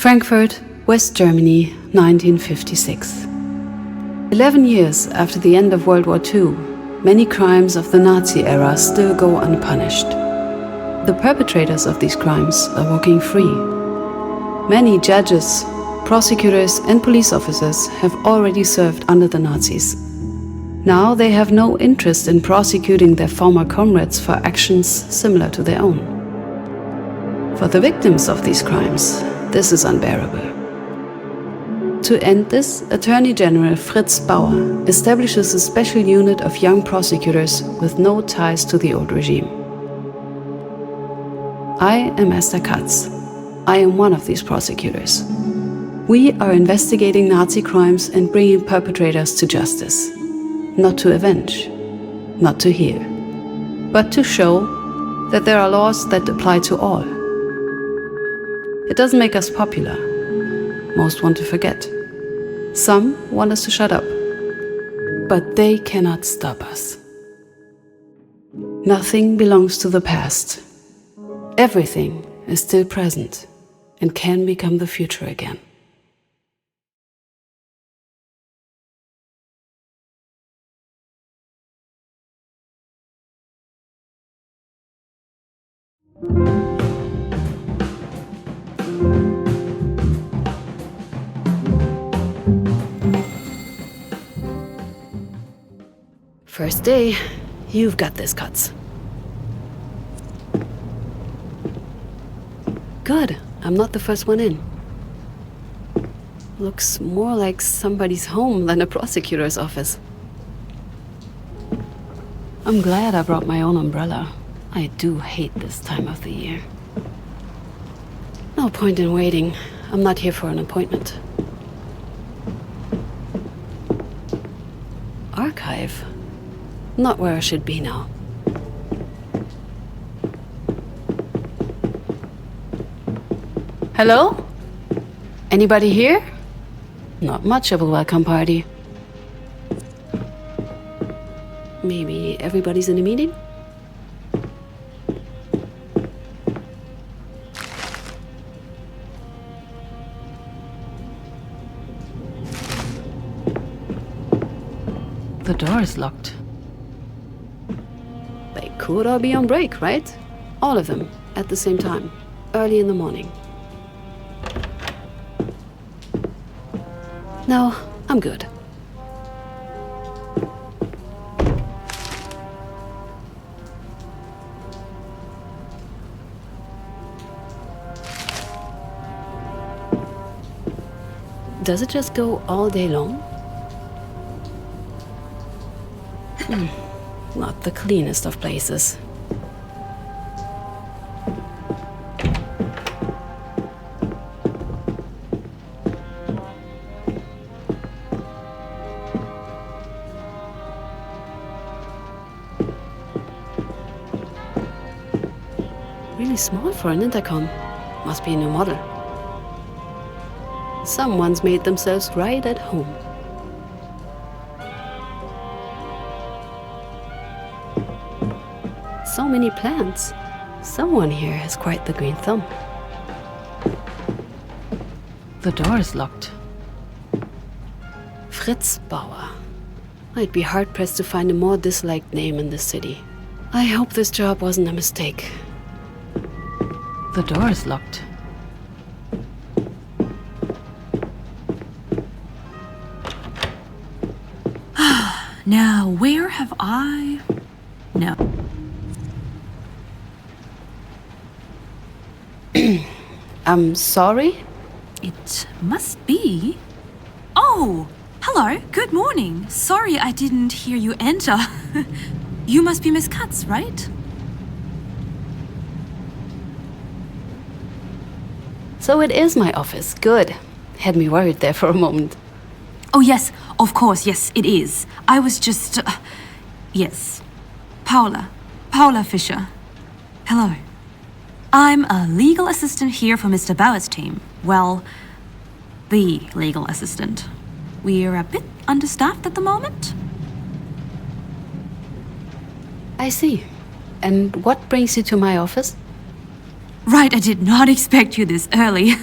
Frankfurt, West Germany, 1956. 11 years after the end of World War II, many crimes of the Nazi era still go unpunished. The perpetrators of these crimes are walking free. Many judges, prosecutors, and police officers have already served under the Nazis. Now they have no interest in prosecuting their former comrades for actions similar to their own. For the victims of these crimes, this is unbearable. To end this, Attorney General Fritz Bauer establishes a special unit of young prosecutors with no ties to the old regime. I am Esther Katz. I am one of these prosecutors. We are investigating Nazi crimes and bringing perpetrators to justice. Not to avenge, not to heal, but to show that there are laws that apply to all. It doesn't make us popular. Most want to forget. Some want us to shut up. But they cannot stop us. Nothing belongs to the past. Everything is still present and can become the future again. First day, you've got this, Katz. Good, I'm not the first one in. Looks more like somebody's home than a prosecutor's office. I'm glad I brought my own umbrella. I do hate this time of the year. No point in waiting. I'm not here for an appointment. Archive? Not where I should be now. Hello? Anybody here? Not much of a welcome party. Maybe everybody's in a meeting? The door is locked. They could all be on break, right? All of them, at the same time, early in the morning. No, I'm good. Does it just go all day long? Not the cleanest of places. Really small for an intercom. Must be a new model. Someone's made themselves right at home. So many plants. Someone here has quite the green thumb. The door is locked. Fritz Bauer. I'd be hard-pressed to find a more disliked name in this city. I hope this job wasn't a mistake. The door is locked. Now, where have I... No. I'm sorry? It must be... Oh! Hello, good morning. Sorry I didn't hear you enter. You must be Miss Katz, right? So it is my office. Good. Had me worried there for a moment. Oh yes, of course, yes, it is. I was just... yes. Paula Fischer. Hello. I'm a legal assistant here for Mr. Bauer's team. Well, the legal assistant. We're a bit understaffed at the moment. I see. And what brings you to my office? Right, I did not expect you this early.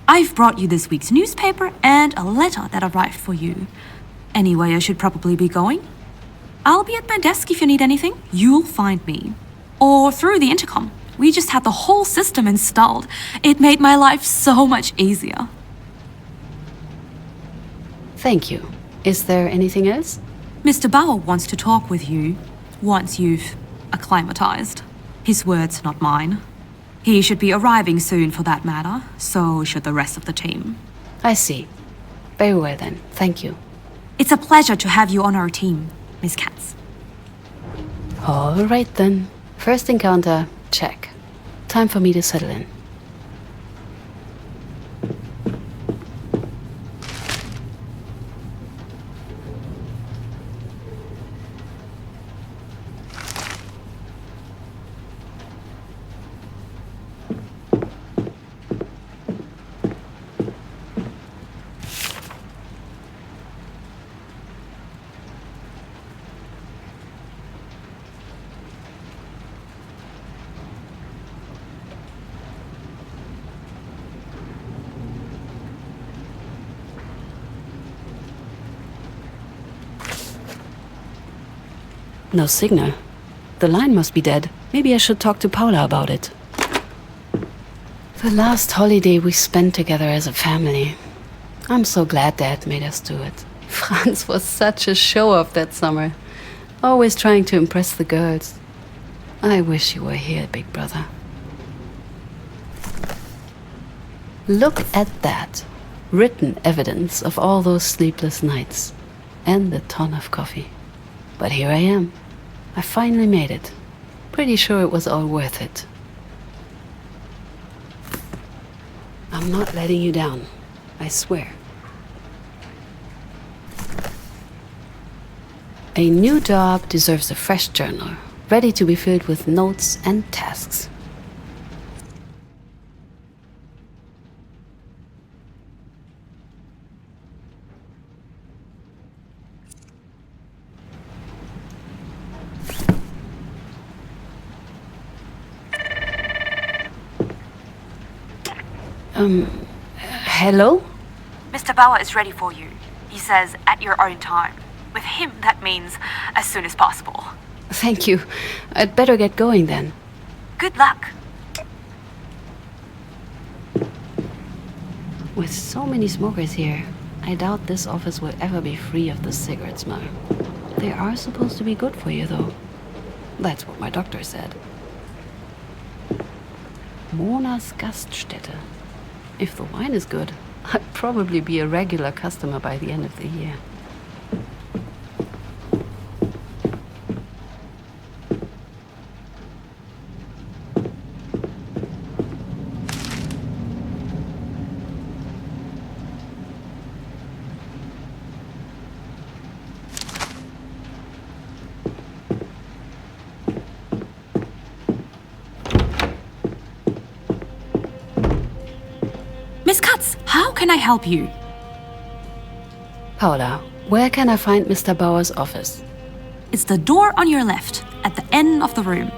I've brought you this week's newspaper and a letter that arrived for you. Anyway, I should probably be going. I'll be at my desk if you need anything. You'll find me. Or through the intercom. We just had the whole system installed. It made my life so much easier. Thank you. Is there anything else? Mr. Bauer wants to talk with you once you've acclimatized. His words, not mine. He should be arriving soon for that matter, so should the rest of the team. I see. Very well then. Thank you. It's a pleasure to have you on our team, Miss Katz. All right then. First encounter, check. Time for me to settle in. No signal. The line must be dead. Maybe I should talk to Paula about it. The last holiday we spent together as a family. I'm so glad Dad made us do it. Franz was such a show-off that summer. Always trying to impress the girls. I wish you were here, big brother. Look at that. Written evidence of all those sleepless nights. And the ton of coffee. But here I am. I finally made it. Pretty sure it was all worth it. I'm not letting you down. I swear. A new job deserves a fresh journal, ready to be filled with notes and tasks. Hello? Mr. Bauer is ready for you. He says at your own time. With him, that means as soon as possible. Thank you. I'd better get going then. Good luck. With so many smokers here, I doubt this office will ever be free of the cigarette smell. They are supposed to be good for you, though. That's what my doctor said. Mona's Gaststätte. If the wine is good, I'd probably be a regular customer by the end of the year. Miss Katz, how can I help you? Paula, where can I find Mr. Bauer's office? It's the door on your left, at the end of the room.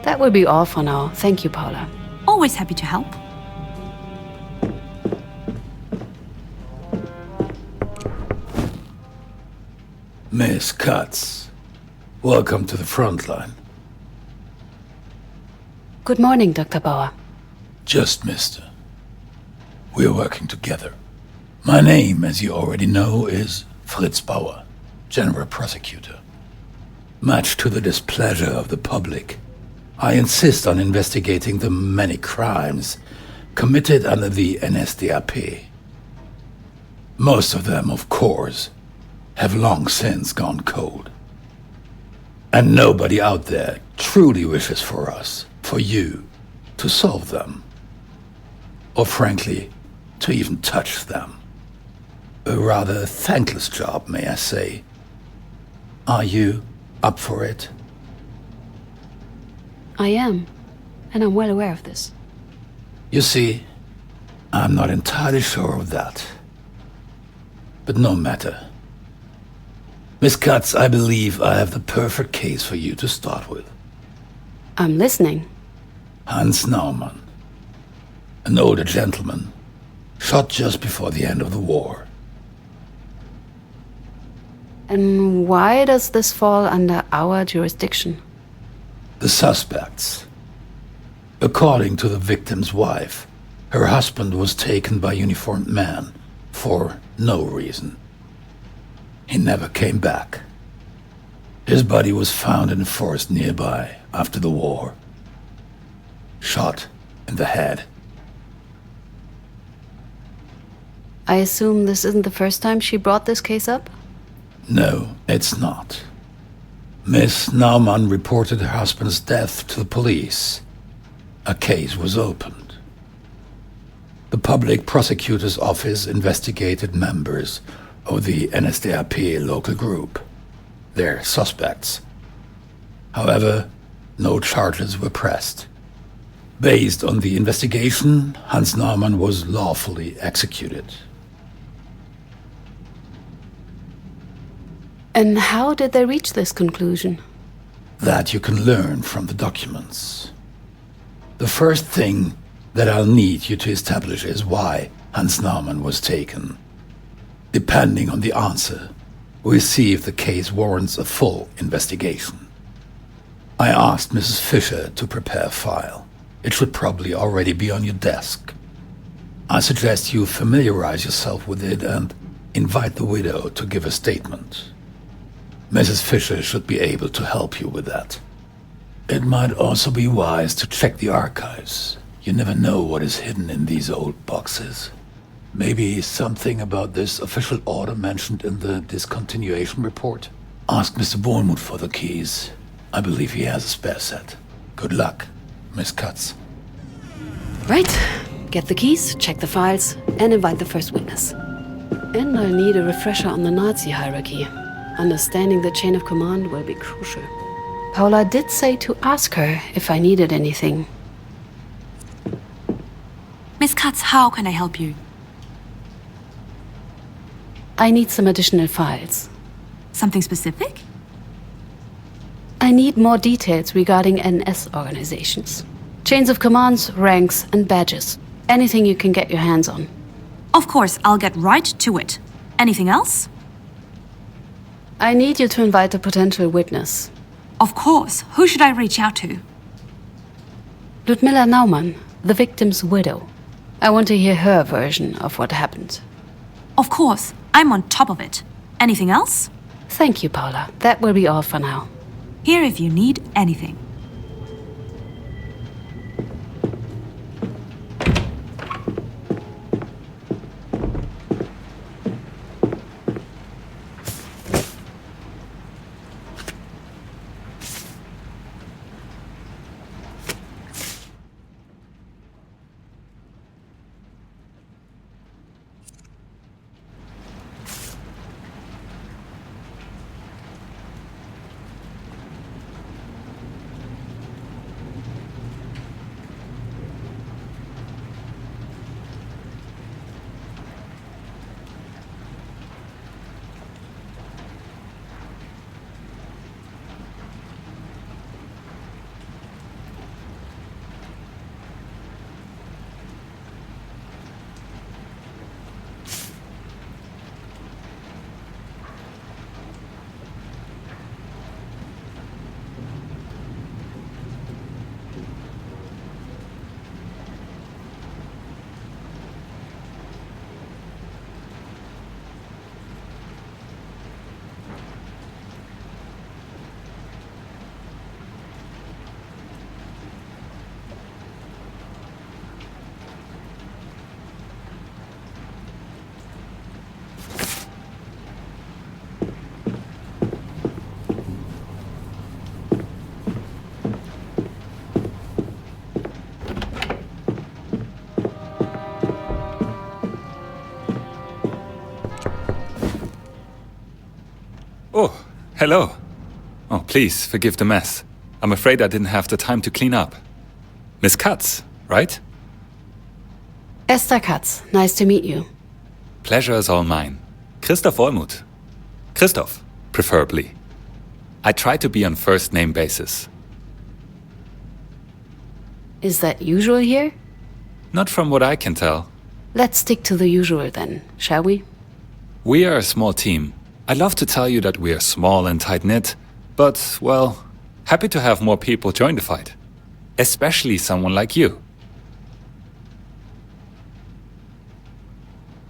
That will be all for now. Thank you, Paula. Always happy to help. Miss Katz, welcome to the front line. Good morning, Dr. Bauer. Just mister. We're working together. My name, as you already know, is Fritz Bauer, General Prosecutor. Much to the displeasure of the public, I insist on investigating the many crimes committed under the NSDAP. Most of them, of course, have long since gone cold. And nobody out there truly wishes for us, for you, to solve them. Or frankly, to even touch them. A rather thankless job, may I say. Are you up for it? I am, and I'm well aware of this. You see, I'm not entirely sure of that. But no matter. Miss Katz, I believe I have the perfect case for you to start with. I'm listening. Hans Naumann. an older gentleman, shot just before the end of the war. And why does this fall under our jurisdiction? The suspects. According to the victim's wife, her husband was taken by uniformed men for no reason. He never came back. His body was found in a forest nearby after the war. Shot in the head. I assume this isn't the first time she brought this case up? No, it's not. Miss Naumann reported her husband's death to the police. A case was opened. The public prosecutor's office investigated members of the NSDAP local group. They're suspects. However, no charges were pressed. Based on the investigation, Hans Naumann was lawfully executed. And how did they reach this conclusion? That you can learn from the documents. The first thing that I'll need you to establish is why Hans Naumann was taken. Depending on the answer, we'll see if the case warrants a full investigation. I asked Mrs. Fisher to prepare a file. It should probably already be on your desk. I suggest you familiarize yourself with it and invite the widow to give a statement. Mrs. Fisher should be able to help you with that. It might also be wise to check the archives. You never know what is hidden in these old boxes. Maybe something about this official order mentioned in the discontinuation report? Ask Mr. Bournemouth for the keys. I believe he has a spare set. Good luck, Miss Katz. Right. Get the keys, check the files, and invite the first witness. And I'll need a refresher on the Nazi hierarchy. Understanding the chain of command will be crucial. Paula did say to ask her if I needed anything. Miss Katz, how can I help you? I need some additional files. Something specific? I need more details regarding NS organizations. Chains of commands, ranks, and badges. Anything you can get your hands on. Of course, I'll get right to it. Anything else? I need you to invite a potential witness. Of course. Who should I reach out to? Ludmilla Naumann, the victim's widow. I want to hear her version of what happened. Of course. I'm on top of it. Anything else? Thank you, Paula. That will be all for now. Here if you need anything. Oh, hello. Oh, please, forgive the mess. I'm afraid I didn't have the time to clean up. Miss Katz, right? Esther Katz, nice to meet you. Pleasure is all mine. Christoph Wollmuth. Christoph, preferably. I try to be on first-name basis. Is that usual here? Not from what I can tell. Let's stick to the usual then, shall we? We are a small team. I'd love to tell you that we are small and tight-knit, but, well, happy to have more people join the fight. Especially someone like you.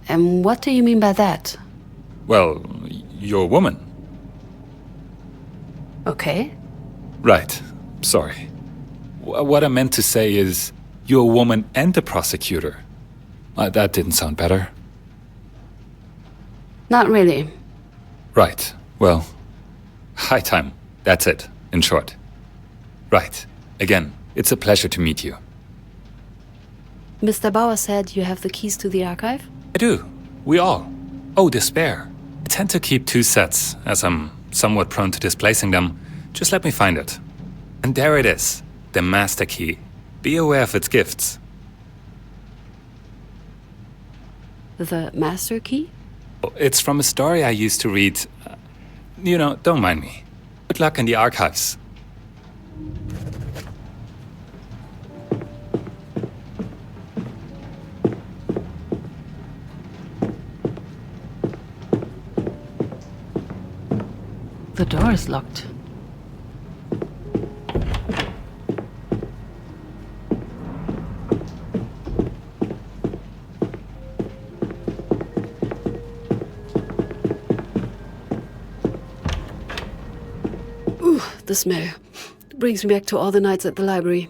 And what do you mean by that? Well, you're a woman. Okay. Right. Sorry. What I meant to say is, you're a woman and a prosecutor. That didn't sound better. Not really. Right. Well, high time. That's it, in short. Right. Again, it's a pleasure to meet you. Mr. Bauer said you have the keys to the archive? I do. We all. Oh, the spare. I tend to keep 2 sets, as I'm somewhat prone to displacing them. Just let me find it. And there it is. The master key. Be aware of its gifts. The master key? It's from a story I used to read. You know, don't mind me. Good luck in the archives. The door is locked. Ooh, the smell. Brings me back to all the nights at the library.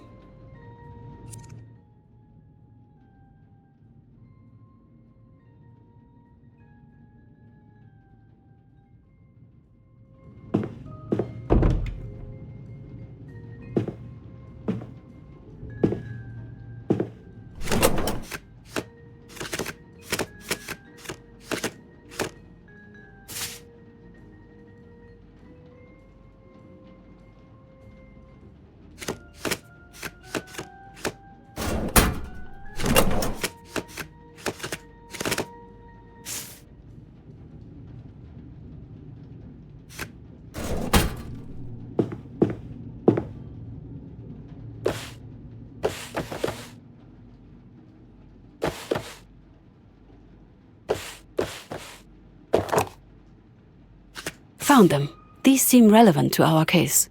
Found them. These seem relevant to our case.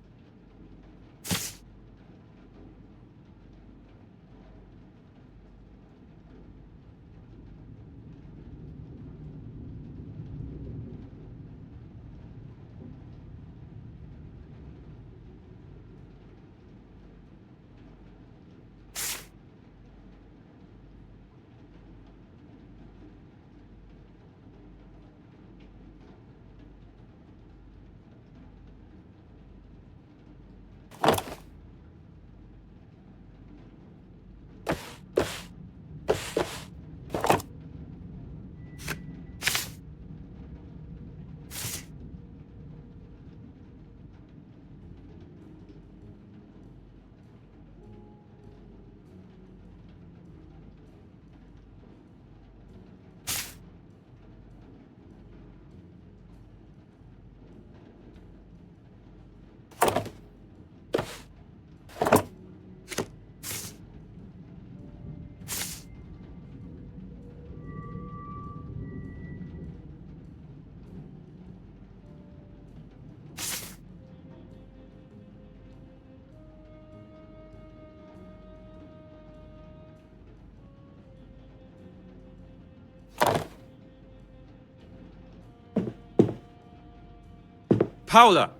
Paula,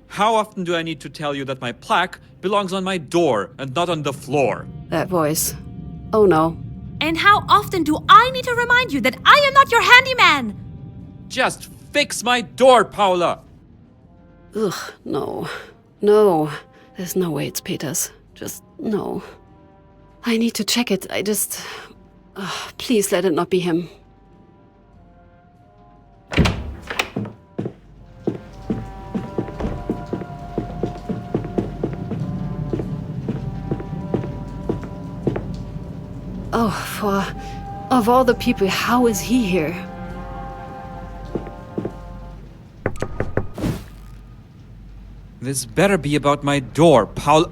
how often do I need to tell you that my plaque belongs on my door and not on the floor? That voice. Oh no. And how often do I need to remind you that I am not your handyman? Just fix my door, Paula! Ugh, no. No. There's no way it's Peter's. Just no. I need to check it. Please let it not be him. Of all the people, how is he here? This better be about my door, Paula.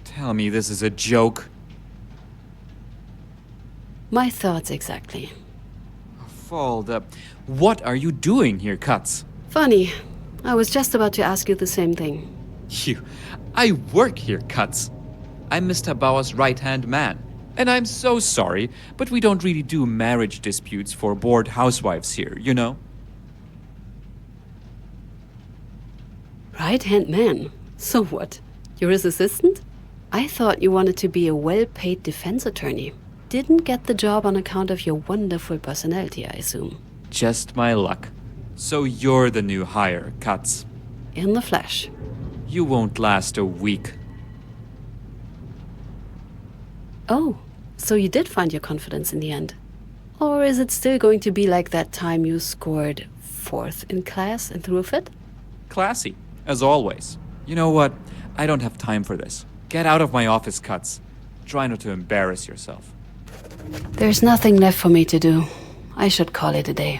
Tell me this is a joke. My thoughts exactly. Fold, what are you doing here, Katz? Funny. I was just about to ask you the same thing. I work here, Katz. I'm Mr. Bauer's right-hand man. And I'm so sorry, but we don't really do marriage disputes for bored housewives here, you know? Right-hand man? So what? You're his assistant? I thought you wanted to be a well-paid defense attorney. Didn't get the job on account of your wonderful personality, I assume. Just my luck. So you're the new hire, Katz. In the flesh. You won't last a week. Oh, so you did find your confidence in the end. Or is it still going to be like that time you scored 4th in class and threw a fit? Classy, as always. You know what? I don't have time for this. Get out of my office, Katz. Try not to embarrass yourself. There's nothing left for me to do. I should call it a day.